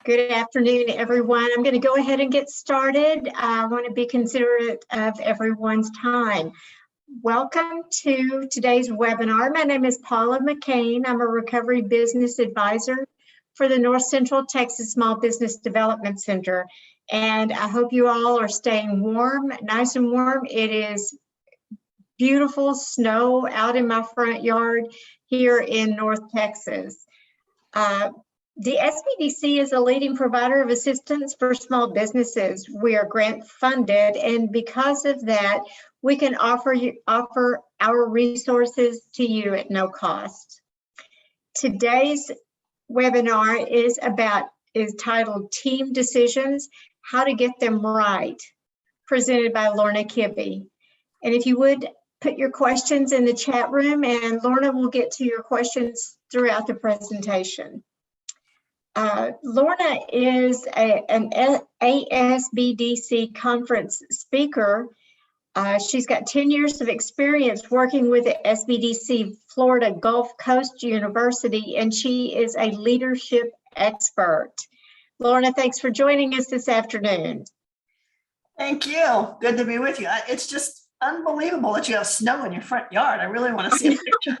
Good afternoon, everyone. I'm going to go ahead and get started. I want to be considerate of everyone's time. Welcome to today's webinar. My name is Paula McCain. I'm a recovery business advisor for the North Central Texas Small Business Development Center. And I hope you all are staying warm, nice and warm. It is beautiful snow out in my front yard here in North Texas. The SBDC is a leading provider of assistance for small businesses. We are grant funded, and because of that, we can offer our resources to you at no cost. Today's webinar is titled Team Decisions, How to Get Them Right, presented by Lorna Kibbe. And if you would put your questions in the chat room, and Lorna will get to your questions throughout the presentation. Lorna is an ASBDC conference speaker. She's got 10 years of experience working with the SBDC Florida Gulf Coast University, and she is a leadership expert. Lorna, thanks for joining us this afternoon. Thank you. Good to be with you. It's just unbelievable that you have snow in your front yard. I really want to see a picture.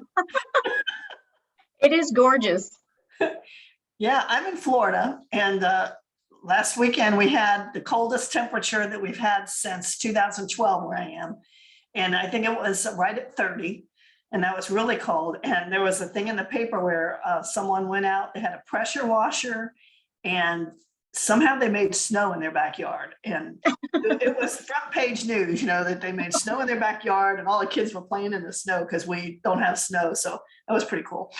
It is gorgeous. Yeah, I'm in Florida, and last weekend we had the coldest temperature that we've had since 2012 where I am. And I think it was right at 30, and that was really cold. And there was a thing in the paper where someone went out, they had a pressure washer, and somehow they made snow in their backyard. And it was front page news, you know, that they made snow in their backyard and all the kids were playing in the snow because we don't have snow. So that was pretty cool.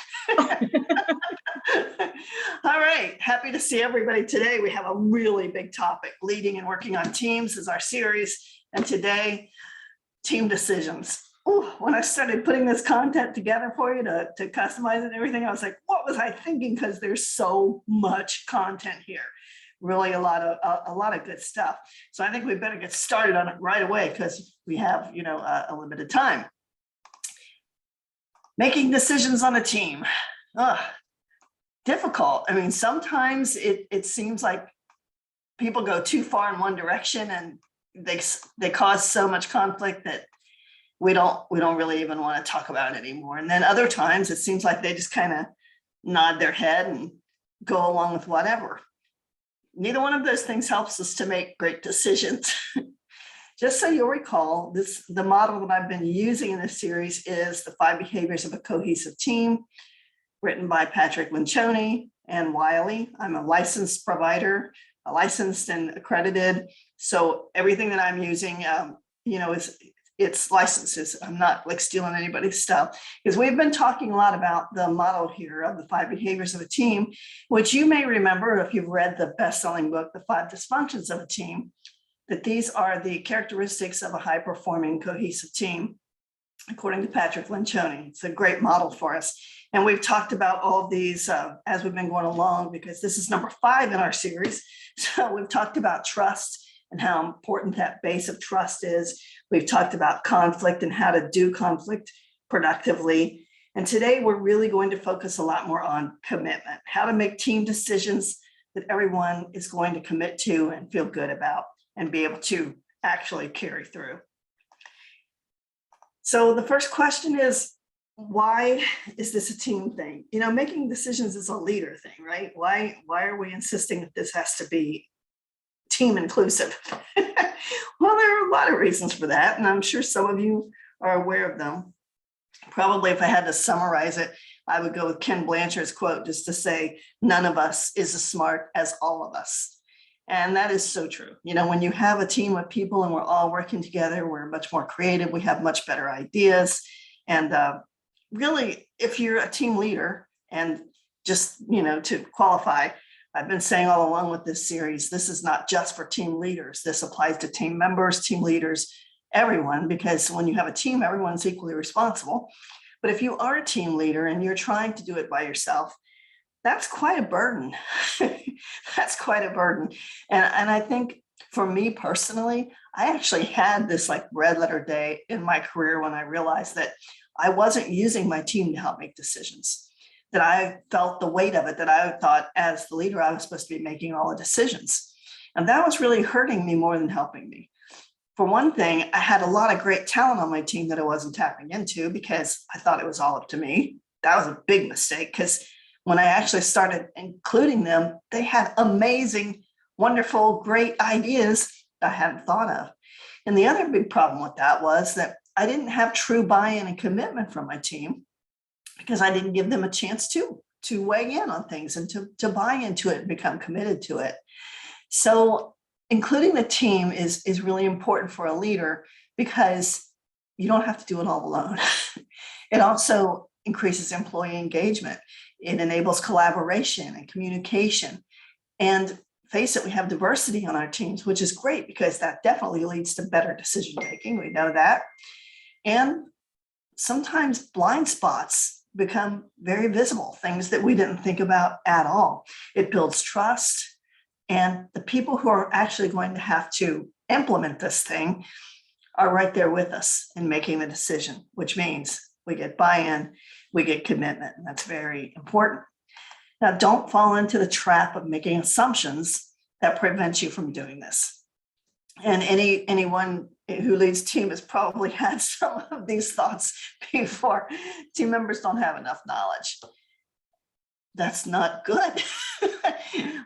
All right, happy to see everybody today. We have a really big topic. Leading and working on teams is our series. And today, team decisions. Ooh, when I started putting this content together for you to customize it and everything, I was like, what was I thinking? Because there's so much content here. Really a lot of good stuff. So I think we better get started on it right away because we have, you know, a limited time. Making decisions on a team. Difficult. I mean, sometimes it seems like people go too far in one direction and they cause so much conflict that we don't really even want to talk about it anymore. And then other times it seems like they just kind of nod their head and go along with whatever. Neither one of those things helps us to make great decisions. Just so you'll recall, the model that I've been using in this series is the 5 behaviors of a cohesive team, written by Patrick Lencioni and Wiley. I'm a licensed provider, licensed and accredited. So everything that I'm using, you know, it's licenses. I'm not like stealing anybody's stuff, because we've been talking a lot about the model here of the 5 behaviors of a team, which you may remember if you've read the best-selling book, The 5 Dysfunctions of a Team, that these are the characteristics of a high-performing cohesive team, according to Patrick Lencioni. It's a great model for us. And we've talked about all of these as we've been going along, because this is number 5 in our series. So we've talked about trust and how important that base of trust is. We've talked about conflict and how to do conflict productively. And today we're really going to focus a lot more on commitment, how to make team decisions that everyone is going to commit to and feel good about and be able to actually carry through. So the first question is, why is this a team thing? You know, making decisions is a leader thing, right? Why are we insisting that this has to be team inclusive? Well, there are a lot of reasons for that, and I'm sure some of you are aware of them. Probably if I had to summarize it, I would go with Ken Blanchard's quote, just to say, none of us is as smart as all of us. And that is so true. You know, when you have a team of people and we're all working together, we're much more creative, we have much better ideas. And really, if you're a team leader, and just, you know, to qualify, I've been saying all along with this series, this is not just for team leaders. This applies to team members, team leaders, everyone, because when you have a team, everyone's equally responsible. But if you are a team leader and you're trying to do it by yourself, that's quite a burden. That's quite a burden. And I think for me personally, I actually had this like red letter day in my career when I realized that I wasn't using my team to help make decisions. that I felt the weight of it, that I thought as the leader, I was supposed to be making all the decisions. And that was really hurting me more than helping me. For one thing, I had a lot of great talent on my team that I wasn't tapping into because I thought it was all up to me. That was a big mistake, because when I actually started including them, they had amazing, wonderful, great ideas I hadn't thought of. And the other big problem with that was that I didn't have true buy-in and commitment from my team, because I didn't give them a chance to weigh in on things and to buy into it and become committed to it. So including the team is really important for a leader, because you don't have to do it all alone. It also increases employee engagement. It enables collaboration and communication. And face it, we have diversity on our teams, which is great, because that definitely leads to better decision making. We know that. And sometimes blind spots become very visible, things that we didn't think about at all. It builds trust. And the people who are actually going to have to implement this thing are right there with us in making the decision, which means we get buy-in, we get commitment, and that's very important. Now, don't fall into the trap of making assumptions that prevent you from doing this. And anyone who leads team has probably had some of these thoughts before. Team members don't have enough knowledge. That's not good.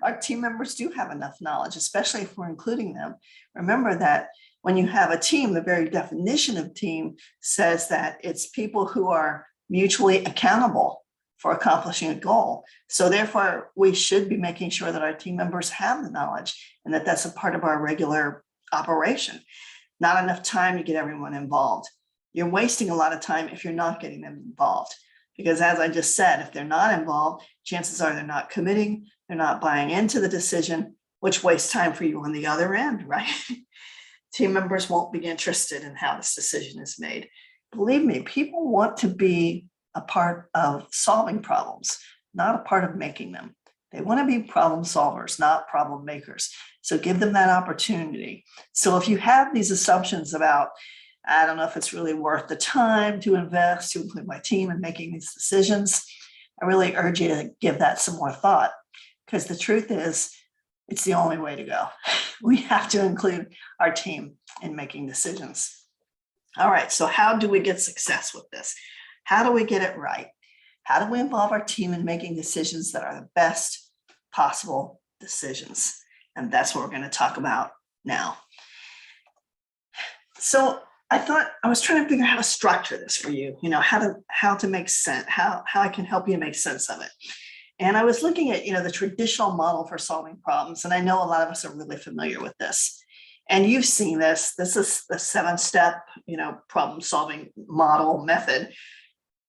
Our team members do have enough knowledge, especially if we're including them. Remember that when you have a team, the very definition of team says that it's people who are mutually accountable for accomplishing a goal. So therefore, we should be making sure that our team members have the knowledge and that that's a part of our regular operation. Not enough time to get everyone involved. You're wasting a lot of time if you're not getting them involved. Because as I just said, if they're not involved, chances are they're not committing, they're not buying into the decision, which wastes time for you on the other end, right? Team members won't be interested in how this decision is made. Believe me, people want to be a part of solving problems, not a part of making them. They want to be problem solvers, not problem makers. So give them that opportunity. So if you have these assumptions about, I don't know if it's really worth the time to invest to include my team in making these decisions, I really urge you to give that some more thought, because the truth is, it's the only way to go. We have to include our team in making decisions. All right, so how do we get success with this? How do we get it right? How do we involve our team in making decisions that are the best possible decisions? And that's what we're going to talk about now. So I thought I was trying to figure out how to structure this for you, how to make sense, how I can help you make sense of it. And I was looking at, the traditional model for solving problems. And I know a lot of us are really familiar with this. And you've seen this. This is the 7-step, problem solving model method.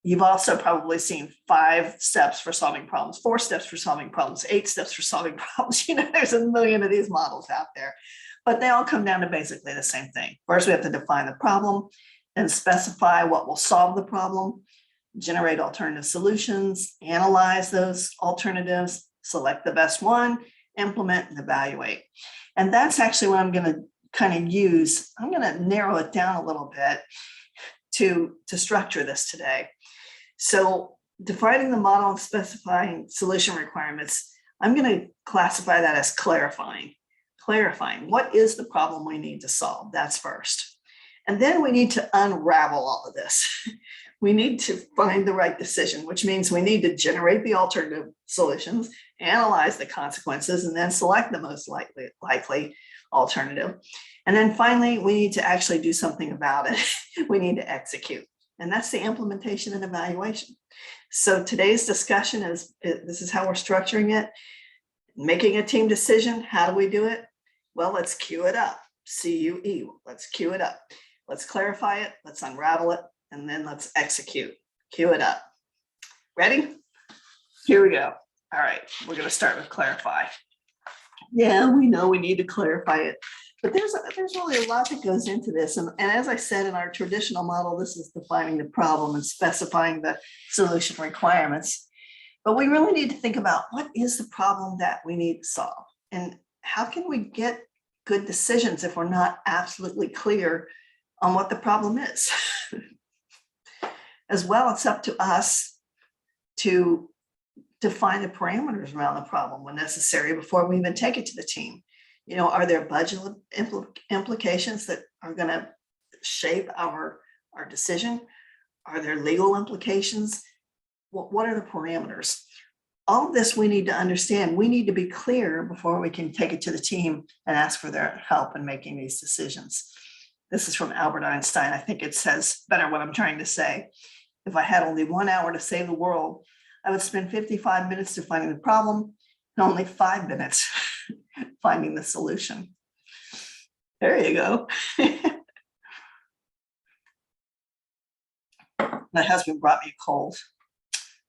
You've also probably seen 5 steps for solving problems, 4 steps for solving problems, 8 steps for solving problems. There's a million of these models out there, but they all come down to basically the same thing. First, we have to define the problem, then specify what will solve the problem, generate alternative solutions, analyze those alternatives, select the best one, implement and evaluate. And that's actually what I'm going to kind of use. I'm going to narrow it down a little bit to structure this today. So defining the model and specifying solution requirements, I'm going to classify that as clarifying. Clarifying what is the problem we need to solve. That's first. And then we need to unravel all of this. We need to find the right decision, which means we need to generate the alternative solutions, analyze the consequences, and then select the most likely alternative. And then finally, we need to actually do something about it. We need to execute. And that's the implementation and evaluation. So today's discussion this is how we're structuring it. Making a team decision. How do we do it? Well, let's cue it up. CUE. Let's cue it up. Let's clarify it. Let's unravel it. And then let's execute. Cue it up. Ready? Here we go. All right. We're going to start with clarify. Yeah, we know we need to clarify it. But there's really a lot that goes into this. And as I said, in our traditional model, this is defining the problem and specifying the solution requirements. But we really need to think about what is the problem that we need to solve? And how can we get good decisions if we're not absolutely clear on what the problem is? As well, it's up to us to define the parameters around the problem when necessary before we even take it to the team. You know, are there budget implications that are going to shape our decision? Are there legal implications? What are the parameters? All of this we need to understand. We need to be clear before we can take it to the team and ask for their help in making these decisions. This is from Albert Einstein. I think it says better what I'm trying to say. If I had only 1 hour to save the world, I would spend 55 minutes defining the problem and only 5 minutes finding the solution. There you go. My husband brought me a cold.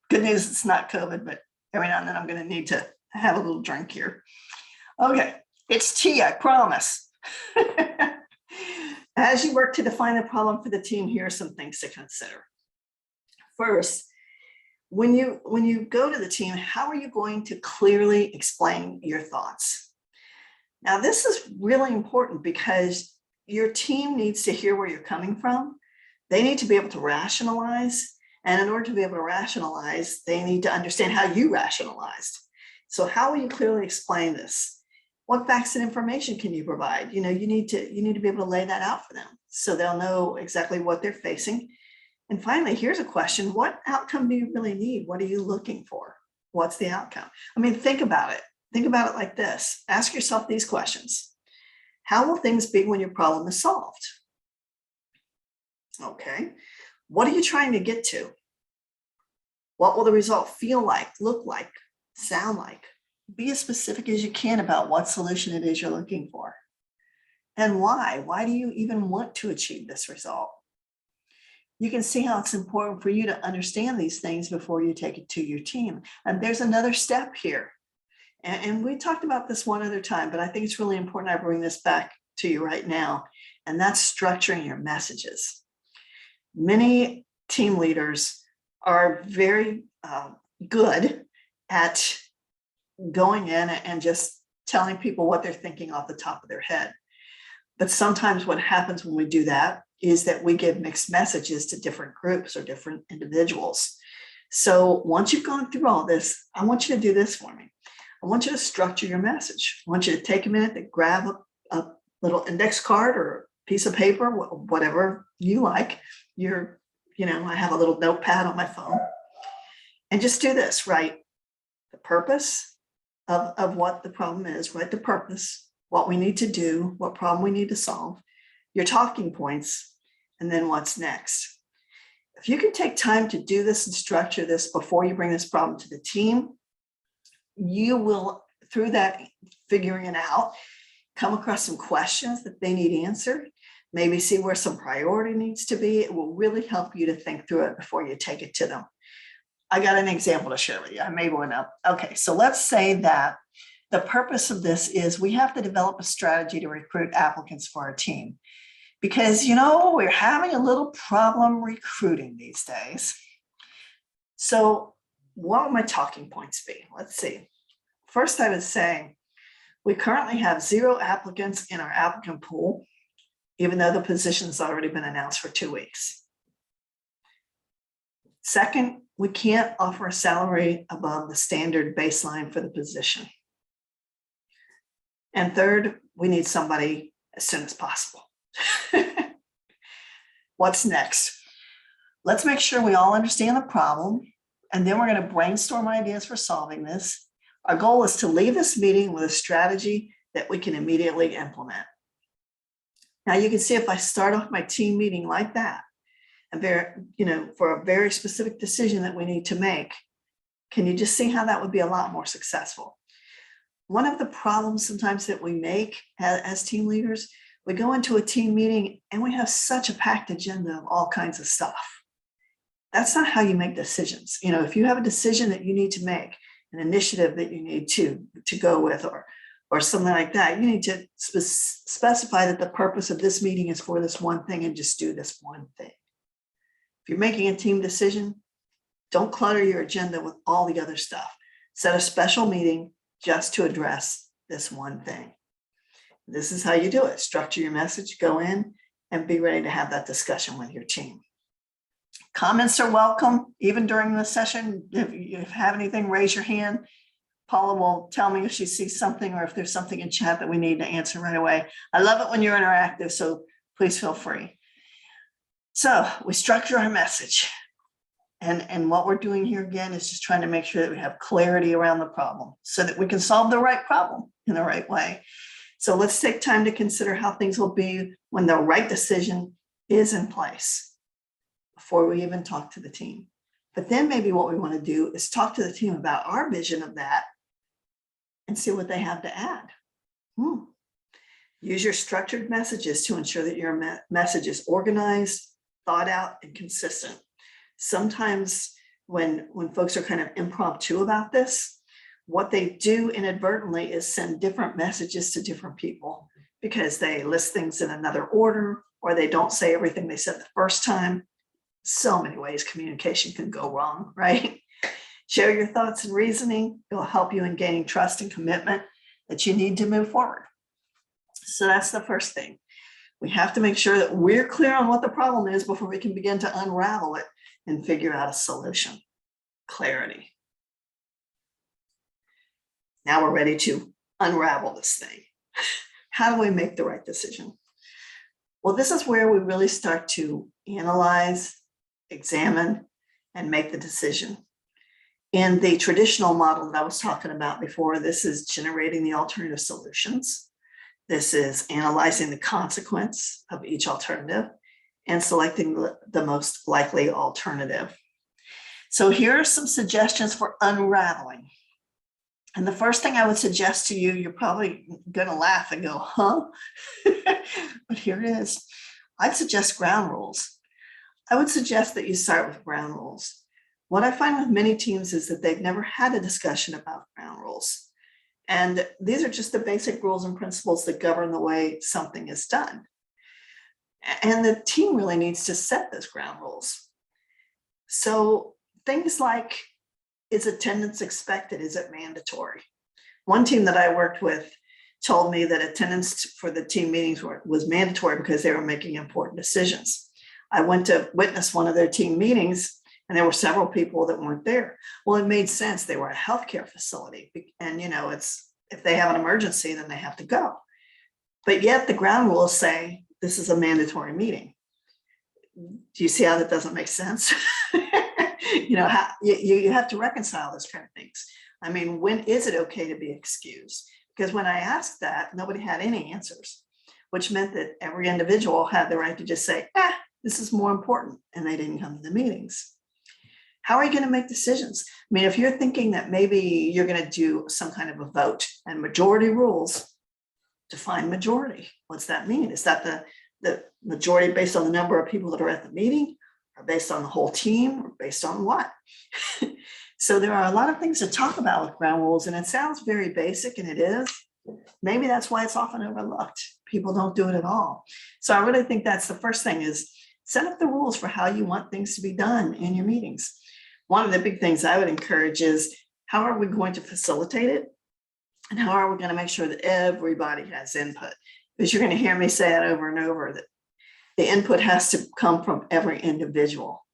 Good news, it's not COVID, but every now and then I'm going to need to have a little drink here. Okay, it's tea, I promise. As you work to define the problem for the team, here are some things to consider. First, when you go to the team, how are you going to clearly explain your thoughts? Now, this is really important because your team needs to hear where you're coming from. They need to be able to rationalize. And in order to be able to rationalize, they need to understand how you rationalized. So how will you clearly explain this? What facts and information can you provide? You know, you need to be able to lay that out for them so they'll know exactly what they're facing. And finally, here's a question. What outcome do you really need? What are you looking for? What's the outcome? I mean, think about it. Think about it like this. Ask yourself these questions. How will things be when your problem is solved? Okay. What are you trying to get to? What will the result feel like, look like, sound like? Be as specific as you can about what solution it is you're looking for. And why? Why do you even want to achieve this result? You can see how it's important for you to understand these things before you take it to your team. And there's another step here. And we talked about this one other time, but I think it's really important I bring this back to you right now. And that's structuring your messages. Many team leaders are very good at going in and just telling people what they're thinking off the top of their head. But sometimes what happens when we do that is that we give mixed messages to different groups or different individuals. So once you've gone through all this, I want you to do this for me. I want you to structure your message. I want you to take a minute to grab a little index card or piece of paper, whatever you like. I have a little notepad on my phone. And just do this, write the purpose of what the problem is, write the purpose, what we need to do, what problem we need to solve, your talking points, and then what's next. If you can take time to do this and structure this before you bring this problem to the team, you will, through that figuring it out, come across some questions that they need answered, maybe see where some priority needs to be. It will really help you to think through it before you take it to them. I got an example to share with you. I made one up. Okay, so let's say that the purpose of this is we have to develop a strategy to recruit applicants for our team. Because, we're having a little problem recruiting these days. So what would my talking points be? Let's see. First, I would say we currently have 0 applicants in our applicant pool, even though the position's already been announced for 2 weeks. Second, we can't offer a salary above the standard baseline for the position. And third, we need somebody as soon as possible. What's next? Let's make sure we all understand the problem, and then we're going to brainstorm ideas for solving this. Our goal is to leave this meeting with a strategy that we can immediately implement. Now you can see if I start off my team meeting like that, for a very specific decision that we need to make, can you just see how that would be a lot more successful? One of the problems sometimes that we make as team leaders, we go into a team meeting and we have such a packed agenda of all kinds of stuff. That's not how you make decisions. If you have a decision that you need to make, an initiative that you need to go with, or something like that, you need to specify that the purpose of this meeting is for this one thing and just do this one thing. If you're making a team decision, don't clutter your agenda with all the other stuff. Set a special meeting just to address this one thing. This is how you do it. Structure your message, go in, and be ready to have that discussion with your team. Comments are welcome, even during the session. If you have anything, raise your hand. Paula will tell me if she sees something or if there's something in chat that we need to answer right away. I love it when you're interactive, so please feel free. So we structure our message. And what we're doing here again is just trying to make sure that we have clarity around the problem so that we can solve the right problem in the right way. So let's take time to consider how things will be when the right decision is in place before we even talk to the team. But then maybe what we want to do is talk to the team about our vision of that and see what they have to add. Use your structured messages to ensure that your message is organized, thought out, and consistent. Sometimes when folks are kind of impromptu about this, what they do inadvertently is send different messages to different people because they list things in another order or they don't say everything they said the first time. So many ways communication can go wrong, right? Share your thoughts and reasoning. It will help you in gaining trust and commitment that you need to move forward. So that's the first thing. We have to make sure that we're clear on what the problem is before we can begin to unravel it and figure out a solution. Clarity. Now we're ready to unravel this thing. How do we make the right decision? Well, this is where we really start to analyze, examine, and make the decision. In the traditional model that I was talking about before, this is generating the alternative solutions. This is analyzing the consequence of each alternative and selecting the most likely alternative. So here are some suggestions for unraveling. And the first thing I would suggest to you, you're probably going to laugh and go, huh? But here it is. I'd suggest ground rules. I would suggest that you start with ground rules. What I find with many teams is that they've never had a discussion about ground rules. And these are just the basic rules and principles that govern the way something is done. And the team really needs to set those ground rules. So things like, is attendance expected? Is it mandatory? One team that I worked with told me that attendance for the team meetings was mandatory because they were making important decisions. I went to witness one of their team meetings and there were several people that weren't there. Well, it made sense. They were a healthcare facility and if they have an emergency, then they have to go. But yet the ground rules say this is a mandatory meeting. Do you see how that doesn't make sense? You have to reconcile those kind of things. I mean, when is it okay to be excused? Because when I asked that, nobody had any answers, which meant that every individual had the right to just say, this is more important, and they didn't come to the meetings. How are you going to make decisions? I mean, if you're thinking that maybe you're going to do some kind of a vote and majority rules, define majority. What's that mean? Is that the majority based on the number of people that are at the meeting, or based on the whole team, or based on what? So there are a lot of things to talk about with ground rules, and it sounds very basic, and it is. Maybe that's why it's often overlooked. People don't do it at all. So I really think that's the first thing, is set up the rules for how you want things to be done in your meetings. One of the big things I would encourage is, how are we going to facilitate it? And how are we going to make sure that everybody has input? Because you're going to hear me say it over and over, that the input has to come from every individual,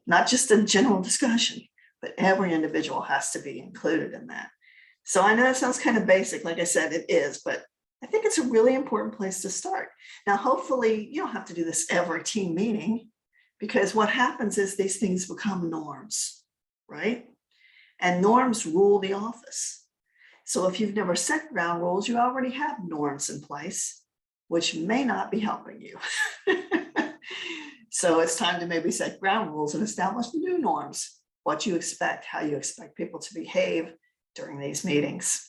not just a general discussion, but every individual has to be included in that. So I know that sounds kind of basic, like I said, it is, but I think it's a really important place to start. Now, hopefully you don't have to do this every team meeting, because what happens is these things become norms, right? And norms rule the office. So if you've never set ground rules, you already have norms in place, which may not be helping you. So it's time to maybe set ground rules and establish the new norms, what you expect, how you expect people to behave during these meetings.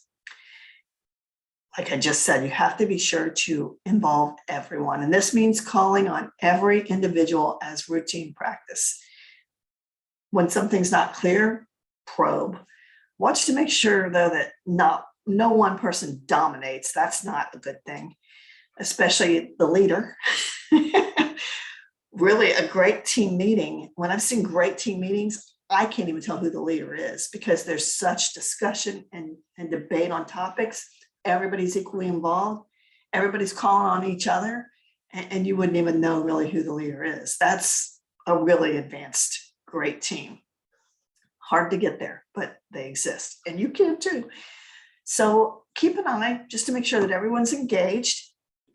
Like I just said, you have to be sure to involve everyone. And this means calling on every individual as routine practice. When something's not clear, probe. Watch to make sure, though, that no one person dominates. That's not a good thing, especially the leader. Really, a great team meeting, when I've seen great team meetings, I can't even tell who the leader is, because there's such discussion and debate on topics. Everybody's equally involved. Everybody's calling on each other, and you wouldn't even know really who the leader is. That's a really advanced, great team. Hard to get there, but they exist, and you can too. So keep an eye just to make sure that everyone's engaged.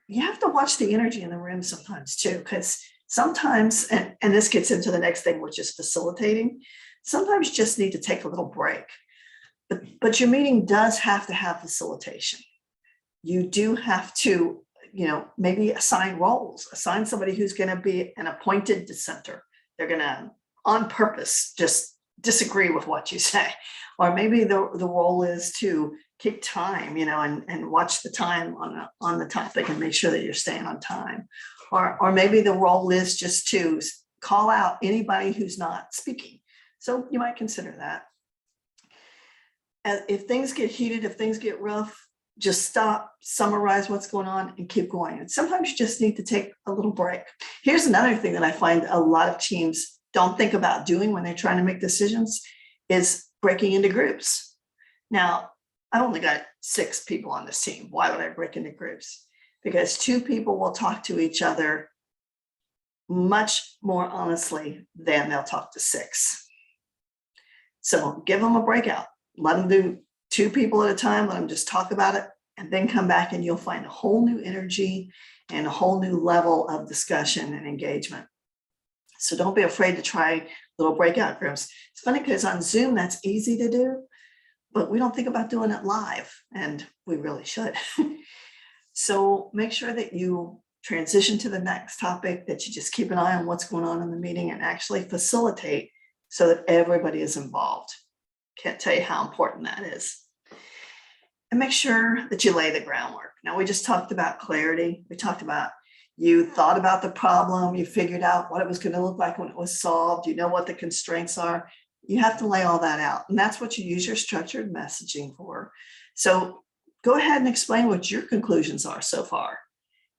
You have to watch the energy in the room sometimes too, because sometimes, and this gets into the next thing, which is facilitating. Sometimes you just need to take a little break. But your meeting does have to have facilitation. You do have to, maybe assign roles, assign somebody who's going to be an appointed dissenter. They're going to, on purpose, just disagree with what you say. Or maybe the role is to keep time, and watch the time on the topic and make sure that you're staying on time. Or maybe the role is just to call out anybody who's not speaking. So you might consider that. If things get heated, if things get rough, just stop, summarize what's going on, and keep going. And sometimes you just need to take a little break. Here's another thing that I find a lot of teams don't think about doing when they're trying to make decisions is breaking into groups. Now, I've only got 6 people on this team. Why would I break into groups? Because 2 people will talk to each other much more honestly than they'll talk to 6. So give them a breakout. Let them do 2 people at a time. Let them just talk about it, and then come back, and you'll find a whole new energy and a whole new level of discussion and engagement. So don't be afraid to try little breakout groups. It's funny because on Zoom, that's easy to do, but we don't think about doing it live, and we really should. So make sure that you transition to the next topic, that you just keep an eye on what's going on in the meeting and actually facilitate so that everybody is involved. Can't tell you how important that is. And make sure that you lay the groundwork. Now, we just talked about clarity. We talked about you thought about the problem, you figured out what it was going to look like when it was solved, you know what the constraints are. You have to lay all that out. And that's what you use your structured messaging for. So go ahead and explain what your conclusions are so far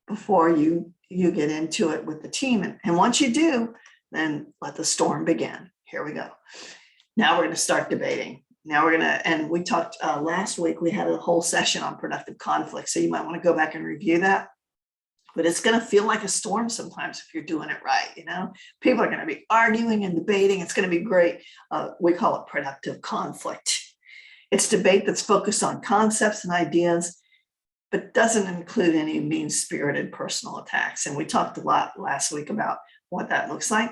before you get into it with the team. And once you do, then let the storm begin. Here we go. Now we're going to start debating. Now we're going to, and we talked last week, we had a whole session on productive conflict. So you might want to go back and review that. But it's going to feel like a storm sometimes if you're doing it right. People are going to be arguing and debating. It's going to be great. We call it productive conflict. It's debate that's focused on concepts and ideas, but doesn't include any mean-spirited personal attacks. And we talked a lot last week about what that looks like.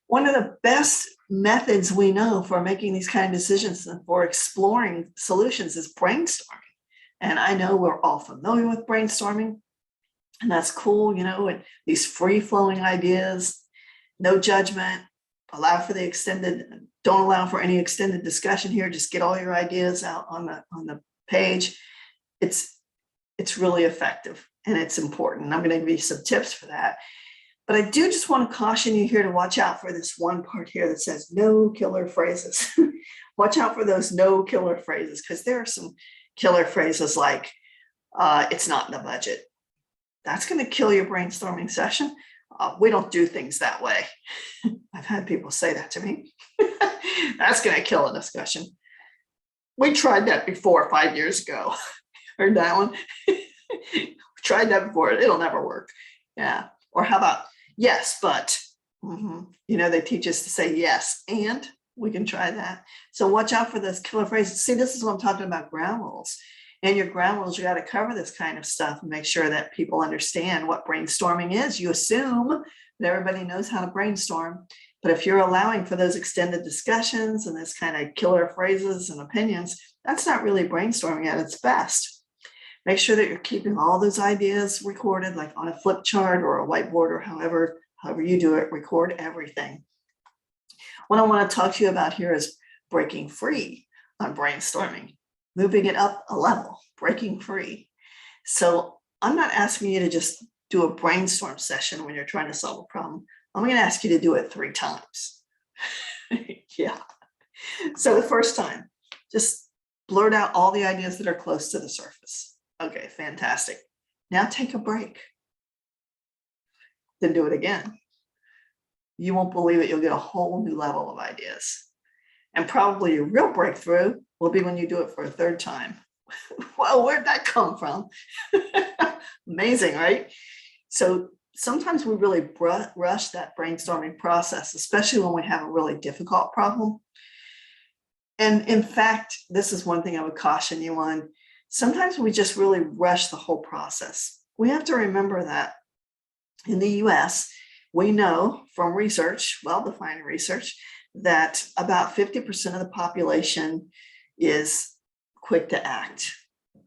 One of the best methods we know for making these kind of decisions and for exploring solutions is brainstorming. And I know we're all familiar with brainstorming. And that's cool, and these free-flowing ideas, no judgment, don't allow for any extended discussion here. Just get all your ideas out on the page. It's really effective, and it's important. I'm going to give you some tips for that. But I do just want to caution you here to watch out for this one part here that says no killer phrases. Watch out for those no killer phrases, because there are some killer phrases like, it's not in the budget. That's going to kill your brainstorming session. We don't do things that way. I've had people say that to me. That's going to kill a discussion. We tried that before 5 years ago. Heard that one? We tried that before. It'll never work. Yeah. Or how about, yes, but, they teach us to say yes, and we can try that. So watch out for those killer phrases. See, this is what I'm talking about, ground rules. And your ground rules, you got to cover this kind of stuff and make sure that people understand what brainstorming is. You assume that everybody knows how to brainstorm. But if you're allowing for those extended discussions and this kind of killer phrases and opinions, that's not really brainstorming at its best. Make sure that you're keeping all those ideas recorded, like on a flip chart or a whiteboard, or however you do it, record everything. What I want to talk to you about here is breaking free on brainstorming. Moving it up a level, breaking free. So I'm not asking you to just do a brainstorm session when you're trying to solve a problem. I'm going to ask you to do it 3 times. Yeah. So the first time, just blurt out all the ideas that are close to the surface. Okay, fantastic. Now take a break. Then do it again. You won't believe it. You'll get a whole new level of ideas. And probably your real breakthrough will be when you do it for a 3rd time. Well, where'd that come from? Amazing, right? So sometimes we really rush that brainstorming process, especially when we have a really difficult problem. And in fact, this is one thing I would caution you on. Sometimes we just really rush the whole process. We have to remember that in the US, we know from research, well-defined research, that about 50% of the population is quick to act,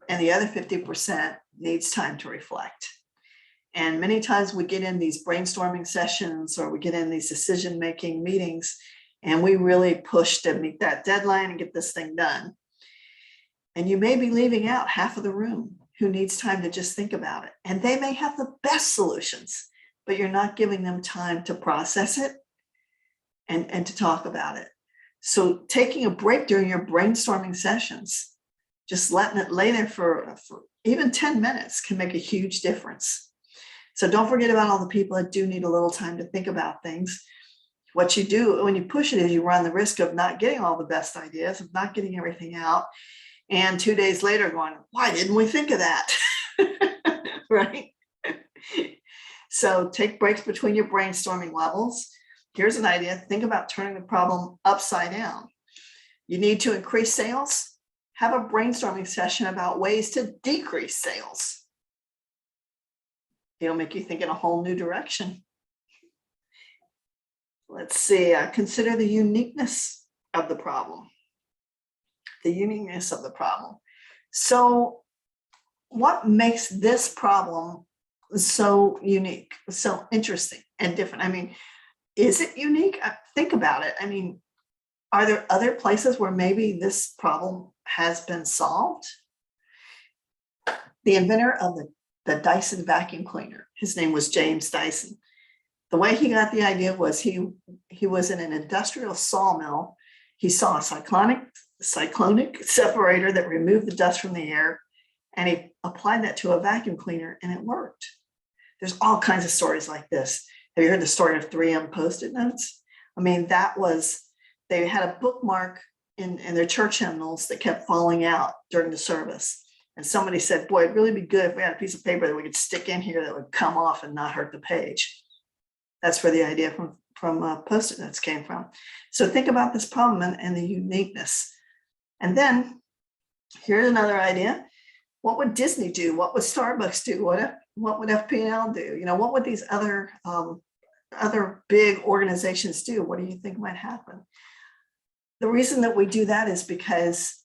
and the other 50% needs time to reflect. And many times we get in these brainstorming sessions or we get in these decision-making meetings and we really push to meet that deadline and get this thing done. And you may be leaving out half of the room who needs time to just think about it. And they may have the best solutions, but you're not giving them time to process it and to talk about it. So taking a break during your brainstorming sessions, just letting it lay there for even 10 minutes can make a huge difference. So don't forget about all the people that do need a little time to think about things. What you do when you push it is you run the risk of not getting all the best ideas, of not getting everything out. And 2 days later going, why didn't we think of that? Right? So take breaks between your brainstorming levels. Here's an idea. Think about turning the problem upside down. You need to increase sales. Have a brainstorming session about ways to decrease sales. It'll make you think in a whole new direction. Let's see, consider the uniqueness of the problem. The uniqueness of the problem. So what makes this problem so unique, so interesting and different? I mean, is it unique? Think about it. I mean, are there other places where maybe this problem has been solved? The inventor of the Dyson vacuum cleaner, his name was James Dyson. The way he got the idea was he was in an industrial sawmill. He saw a cyclonic separator that removed the dust from the air, and he applied that to a vacuum cleaner, and it worked. There's all kinds of stories like this. Have you heard the story of 3M Post-it notes? I mean, they had a bookmark in their church hymnals that kept falling out during the service. And somebody said, boy, it'd really be good if we had a piece of paper that we could stick in here that would come off and not hurt the page. That's where the idea from Post-it notes came from. So think about this problem and the uniqueness. And then here's another idea. What would Disney do? What would Starbucks do? What would FP&L do? You know, what would these other big organizations do? What do you think might happen? The reason that we do that is because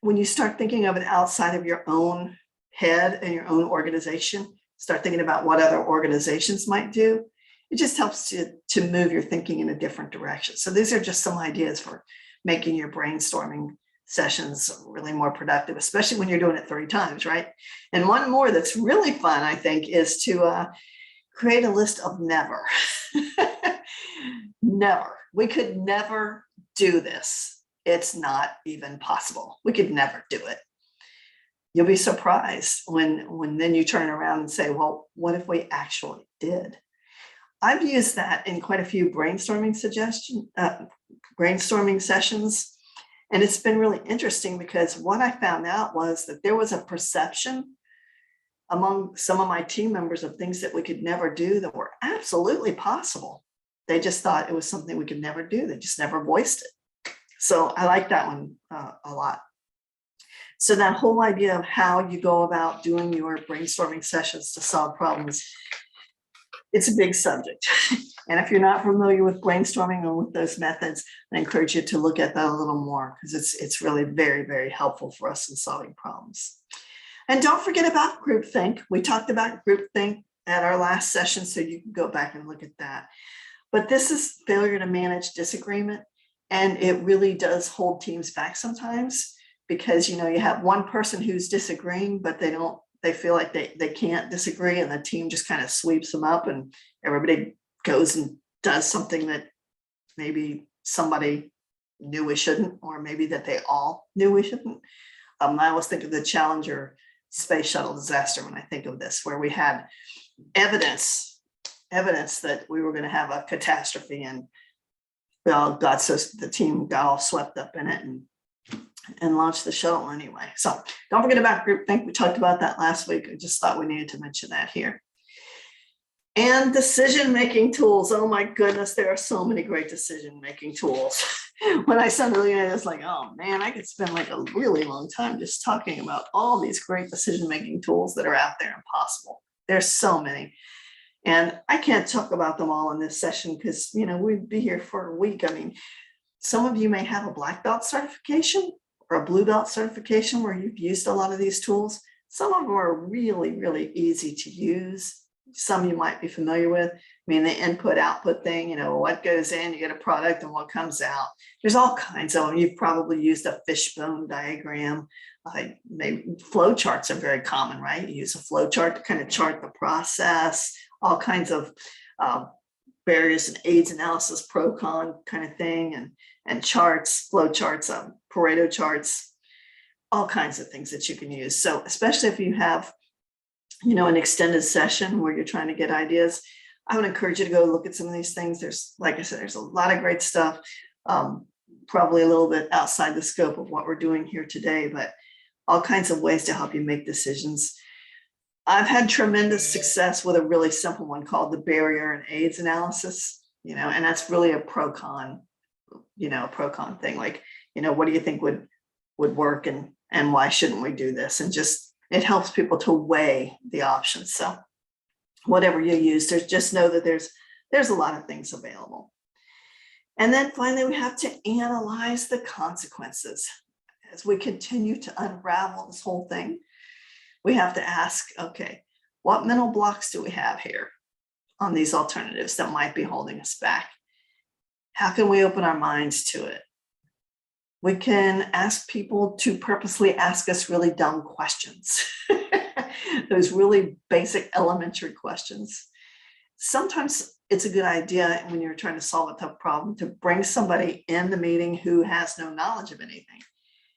when you start thinking of it outside of your own head and your own organization, start thinking about what other organizations might do, it just helps to move your thinking in a different direction. So these are just some ideas for making your brainstorming sessions really more productive, especially when you're doing it 30 times, right? And one more that's really fun, I think, is to create a list of never. Never. We could never do this. It's not even possible. We could never do it. You'll be surprised when then you turn around and say, well, what if we actually did? I've used that in quite a few brainstorming sessions. And it's been really interesting because what I found out was that there was a perception among some of my team members of things that we could never do that were absolutely possible. They just thought it was something we could never do. They just never voiced it. So I like that one a lot. So that whole idea of how you go about doing your brainstorming sessions to solve problems, it's a big subject. And if you're not familiar with brainstorming or with those methods, I encourage you to look at that a little more because it's really very, very helpful for us in solving problems. And don't forget about groupthink. We talked about groupthink at our last session, so you can go back and look at that. But this is failure to manage disagreement. And it really does hold teams back sometimes because, you know, you have one person who's disagreeing, but they feel like they can't disagree, and the team just kind of sweeps them up and everybody goes and does something that maybe somebody knew we shouldn't, or maybe that they all knew we shouldn't. I always think of the Challenger space shuttle disaster when I think of this, where we had evidence that we were going to have a catastrophe, and well, God, so the team got all swept up in it and launched the shuttle anyway. So don't forget about groupthink. We talked about that last week. I just thought we needed to mention that here. And decision-making tools. Oh my goodness, there are so many great decision-making tools. When I started looking at it, it's like, oh man, I could spend like a really long time just talking about all these great decision-making tools that are out there and possible. There's so many. And I can't talk about them all in this session because, we'd be here for a week. I mean, some of you may have a black belt certification or a blue belt certification where you've used a lot of these tools. Some of them are really, really easy to use. Some you might be familiar with. I mean, the input output thing, what goes in, you get a product and what comes out. There's all kinds of them. You've probably used a fishbone diagram. Maybe flow charts are very common, right? You use a flow chart to kind of chart the process, all kinds of various and aids analysis, pro-con kind of thing, and charts, flow charts, Pareto charts, all kinds of things that you can use. So especially if you have an extended session where you're trying to get ideas, I would encourage you to go look at some of these things. There's, like I said, there's a lot of great stuff, probably a little bit outside the scope of what we're doing here today, but all kinds of ways to help you make decisions. I've had tremendous success with a really simple one called the barrier and aids analysis, and that's really a pro-con, pro-con thing. Like, what do you think would work and why shouldn't we do this? And just, it helps people to weigh the options. So whatever you use, just know that there's a lot of things available. And then finally, we have to analyze the consequences. As we continue to unravel this whole thing, we have to ask, okay, what mental blocks do we have here on these alternatives that might be holding us back? How can we open our minds to it? We can ask people to purposely ask us really dumb questions. Those really basic elementary questions. Sometimes it's a good idea when you're trying to solve a tough problem to bring somebody in the meeting who has no knowledge of anything,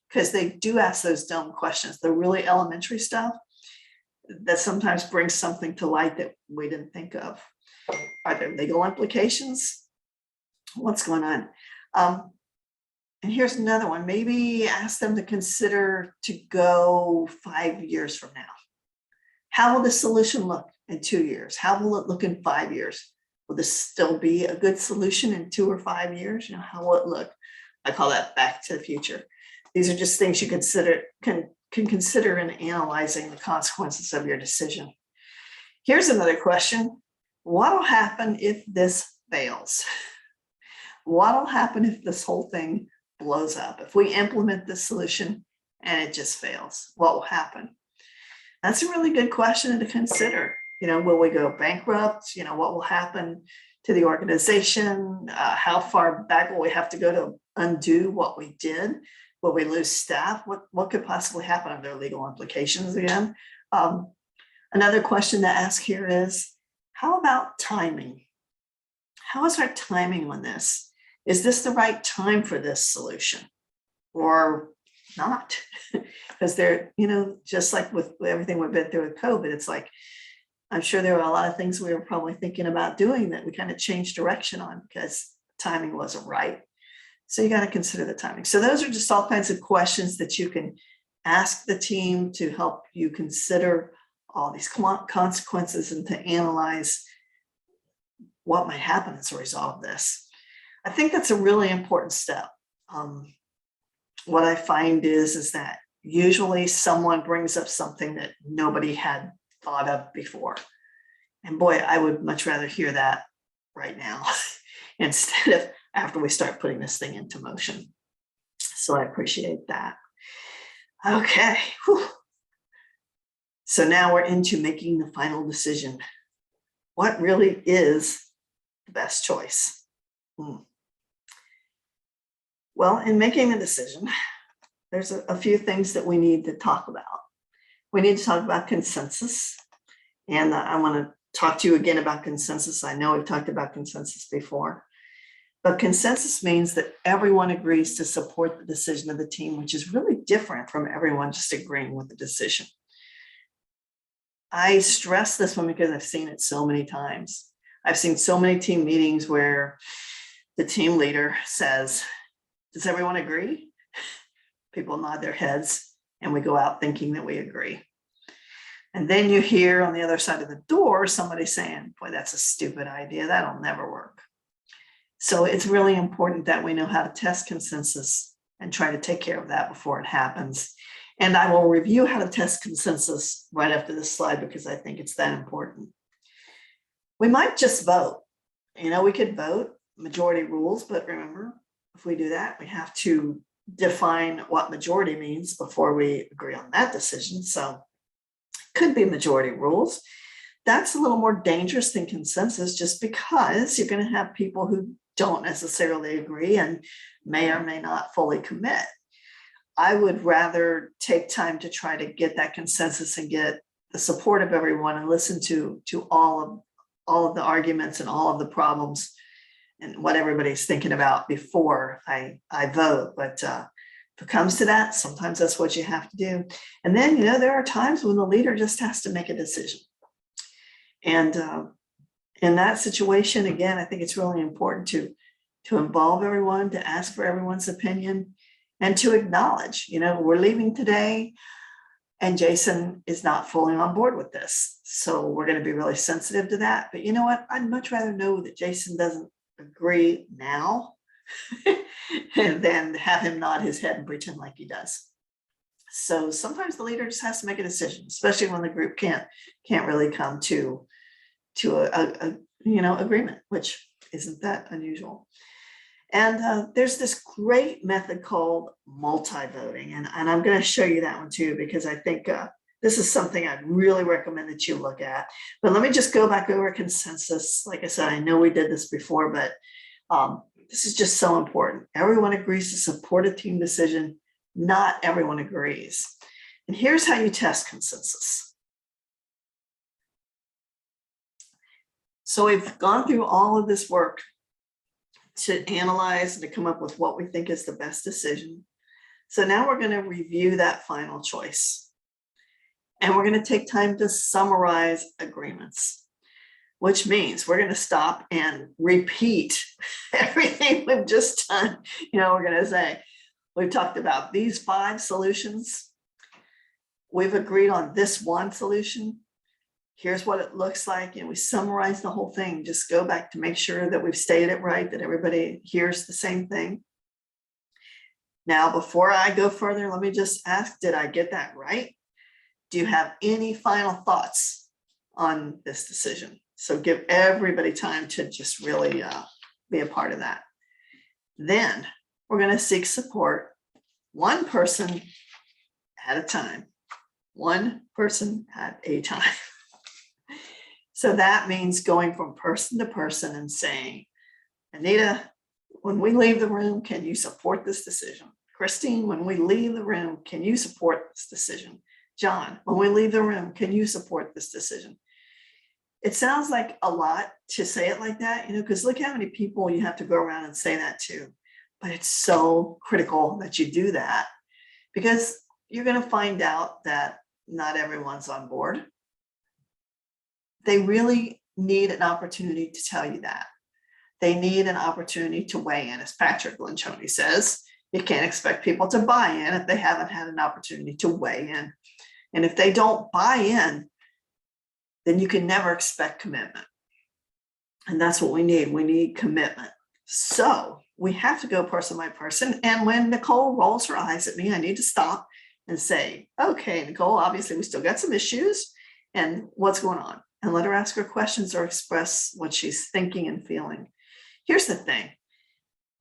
because they do ask those dumb questions, the really elementary stuff that sometimes brings something to light that we didn't think of. Are there legal implications? What's going on? And here's another one. Maybe ask them to consider to go 5 years from now. How will the solution look in 2 years? How will it look in 5 years? Will this still be a good solution in 2 or 5 years? How will it look? I call that back to the future. These are just things you can consider in analyzing the consequences of your decision. Here's another question. What will happen if this fails? What will happen if this whole thing blows up? If we implement this solution and it just fails, what will happen? That's a really good question to consider. Will we go bankrupt? What will happen to the organization? How far back will we have to go to undo what we did? Will we lose staff? What could possibly happen? Are there legal implications again? Another question to ask here is, how about timing? How is our timing on this? Is this the right time for this solution or not? Because they're, just like with everything we've been through with COVID, it's like, I'm sure there were a lot of things we were probably thinking about doing that we kind of changed direction on because timing wasn't right. So you got to consider the timing. So those are just all kinds of questions that you can ask the team to help you consider all these consequences and to analyze what might happen as a result of this. I think that's a really important step. What I find is that usually someone brings up something that nobody had thought of before. And boy, I would much rather hear that right now instead of after we start putting this thing into motion. So I appreciate that. Okay. Whew. So now we're into making the final decision. What really is the best choice? Well, in making the decision, there's a few things that we need to talk about. We need to talk about consensus. And I want to talk to you again about consensus. I know we've talked about consensus before, but consensus means that everyone agrees to support the decision of the team, which is really different from everyone just agreeing with the decision. I stress this one because I've seen it so many times. I've seen so many team meetings where the team leader says, does everyone agree? People nod their heads and we go out thinking that we agree. And then you hear on the other side of the door, somebody saying, boy, that's a stupid idea. That'll never work. So it's really important that we know how to test consensus and try to take care of that before it happens. And I will review how to test consensus right after this slide because I think it's that important. We might just vote. We could vote majority rules, but remember, if we do that, we have to define what majority means before we agree on that decision. So could be majority rules. That's a little more dangerous than consensus just because you're going to have people who don't necessarily agree and may or may not fully commit. I would rather take time to try to get that consensus and get the support of everyone and listen to all of the arguments and all of the problems and what everybody's thinking about before I vote. But if it comes to that, sometimes that's what you have to do. And then, there are times when the leader just has to make a decision. And in that situation, again, I think it's really important to involve everyone, to ask for everyone's opinion, and to acknowledge, we're leaving today and Jason is not fully on board with this. So we're going to be really sensitive to that. But you know what? I'd much rather know that Jason doesn't agree now and then have him nod his head and pretend like he does. So sometimes the leader just has to make a decision, especially when the group can't really come to a agreement, which isn't that unusual. And there's this great method called multi-voting, and I'm going to show you that one too, because I think this is something I'd really recommend that you look at. But let me just go back over consensus. Like I said, I know we did this before, but this is just so important. Everyone agrees to support a team decision. Not everyone agrees. And here's how you test consensus. So we've gone through all of this work to analyze and to come up with what we think is the best decision. So now we're going to review that final choice. And we're going to take time to summarize agreements, which means we're going to stop and repeat everything we've just done. We're going to say, we've talked about these 5 solutions. We've agreed on this one solution. Here's what it looks like. And we summarize the whole thing. Just go back to make sure that we've stated it right, that everybody hears the same thing. Now, before I go further, let me just ask, did I get that right? Do you have any final thoughts on this decision? So give everybody time to just really be a part of that. Then we're going to seek support one person at a time. One person at a time. So that means going from person to person and saying, Anita, when we leave the room, can you support this decision? Christine, when we leave the room, can you support this decision? John, when we leave the room, can you support this decision? It sounds like a lot to say it like that, because look how many people you have to go around and say that to. But it's so critical that you do that, because you're going to find out that not everyone's on board. They really need an opportunity to tell you that. They need an opportunity to weigh in. As Patrick Lencioni says, you can't expect people to buy in if they haven't had an opportunity to weigh in. And if they don't buy in, then you can never expect commitment. And that's what we need. We need commitment. So we have to go person by person. And when Nicole rolls her eyes at me, I need to stop and say, okay, Nicole, obviously we still got some issues, and what's going on? And let her ask her questions or express what she's thinking and feeling. Here's the thing.